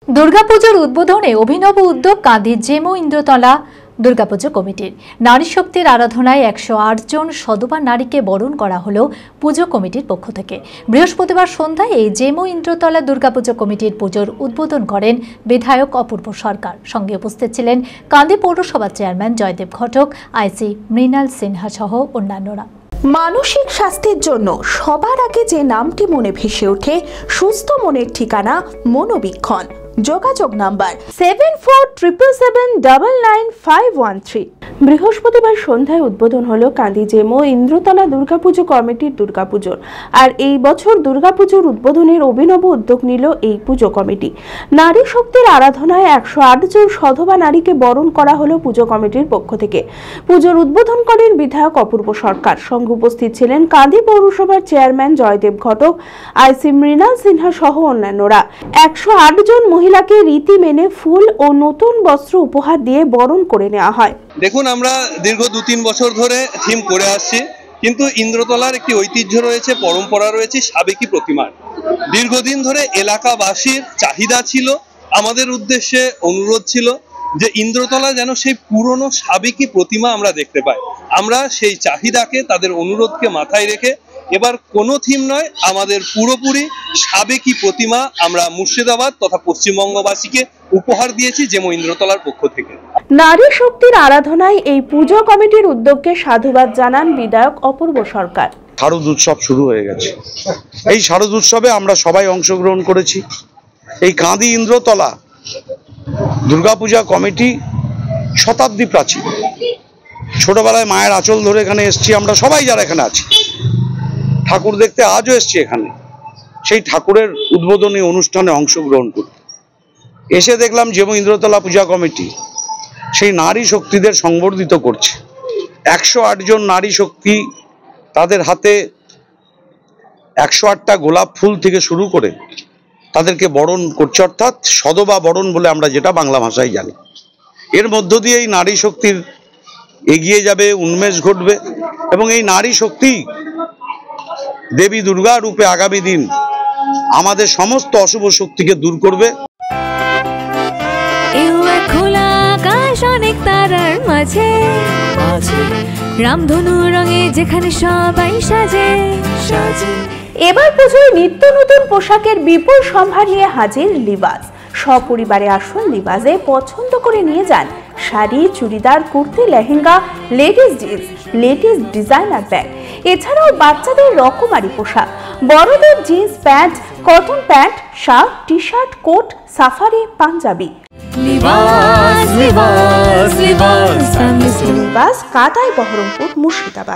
দুর্গাপুজোর উদ্বোধনে অভিনব উদ্যোগ কাঁদির জেমো ইন্দ্রতলা দুর্গাপুজো কমিটির। নারী শক্তির আরাধনায় ১০৮ জন সধবা নারীকে বরণ করা হলো পুজো কমিটির পক্ষ থেকে। বৃহস্পতিবার সন্ধ্যায় এই জেমো ইন্দ্রতলা দুর্গাপুজো কমিটির পুজোর উদ্বোধন করেন বিধায়ক অপূর্ব সরকার। সঙ্গে উপস্থিত ছিলেন কান্দি পৌরসভার চেয়ারম্যান জয়দেব ঘটক, আইসি মৃণাল সিনহা সহ অন্যান্যরা। মানসিক স্বাস্থ্যের জন্য সবার আগে যে নামটি মনে ভেসে ওঠে, সুস্থ মনের ঠিকানা মনোবীক্ষণ। যোগাযোগ নাম্বার 7477799513। বৃহস্পতিবার সন্ধ্যায় উদ্বোধন হলো কান্দি জেমো ইন্দ্রতলা দুর্গাপুজো কমিটির দুর্গাপুজোর। আর এই বছর দুর্গাপুজোর উদ্বোধনের অভিনব উদ্যোগ নিল এই পুজো কমিটি। নারী শক্তির আরাধনায় ১০৮ জন সধবা নারীকে বরণ করা হলো পুজো কমিটির পক্ষ থেকে। পুজোর উদ্বোধন করেন বিধায়ক অপূর্ব সরকার। সঙ্গে উপস্থিত ছিলেন কান্দি পৌরসভার চেয়ারম্যান জয়দেব ঘটক, আইসি মৃণাল সিনহা সহ অন্যান্যরা। ১০৮ জন মহিলাকে রীতি মেনে ফুল ও নতুন বস্ত্র উপহার দিয়ে বরণ করে নেওয়া হয়। দেখুন, আমরা দীর্ঘ ২-৩ বছর ধরে থিম করে আসছি, কিন্তু ইন্দ্রতলার একটি ঐতিহ্য রয়েছে, পরম্পরা রয়েছে সাবেকি প্রতিমার। দীর্ঘদিন ধরে এলাকাবাসীর চাহিদা ছিল, আমাদের উদ্দেশ্যে অনুরোধ ছিল যে ইন্দ্রতলা যেন সেই পুরনো সাবেকি প্রতিমা আমরা দেখতে পাই। আমরা সেই চাহিদাকে, তাদের অনুরোধকে মাথায় রেখে এবার কোনো থিম নয়, আমাদের পুরোপুরি সাবেকি প্রতিমা আমরা মুর্শিদাবাদ তথা পশ্চিমবঙ্গবাসীকে উপহার দিয়েছি জেমো ইন্দ্রতলার পক্ষ থেকে। নারী শক্তির আরাধনায় এই পুজো কমিটির উদ্যোগকে সাধুবাদ জানান বিধায়ক অপূর্ব সরকার। শারদ উৎসব শুরু হয়ে গেছে। এই শারদ উৎসবে আমরা সবাই অংশগ্রহণ করেছি। এই কাঁদি ইন্দ্রতলা দুর্গাপূজা কমিটি শতাব্দী প্রাচীন। ছোটবেলায় মায়ের আঁচল ধরে এখানে এসছি আমরা সবাই, যারা এখানে আছি। ঠাকুর দেখতে আজও এসছি এখানে, সেই ঠাকুরের উদ্বোধনী অনুষ্ঠানে অংশগ্রহণ করতে এসে দেখলাম জেমো ইন্দ্রতলা পূজা কমিটি সেই নারী শক্তিদের সংবর্ধিত করছে। ১০৮ জন নারী শক্তি, তাদের হাতে ১০৮টা গোলাপ ফুল থেকে শুরু করে তাদেরকে বরণ করছে, অর্থাৎ সধবা বরণ বলে আমরা যেটা বাংলা ভাষায় জানি। এর মধ্য দিয়ে এই নারী শক্তির এগিয়ে যাবে, উন্মেষ ঘটবে এবং এই নারী শক্তি দেবী দুর্গা রূপে আগামী দিন আমাদের সমস্ত অশুভ শক্তিকে দূর করবে। খোলা আকাশ অনেক তারার মাঝে, রামধনু রঙে যেখানে সবাই সাজে সাজে। এবার পুজোয় নিত্য নতুন পোশাকের বিপুল সম্ভার নিয়ে হাজির লিবাস। সপরিবারে আসুন লিবাসে, পছন্দ করে নিয়ে যান sari, churidar, kurti, lehenga, ladies jeans, ladies designer bag. এছাড়াও বাচ্চাদের রকমারি পোশাক, বড়দের jeans pant, cotton pant, shirt, T shirt, coat, safari, panjabi. Libas কাটাই বহরমপুর, মুর্শিদাবাদ।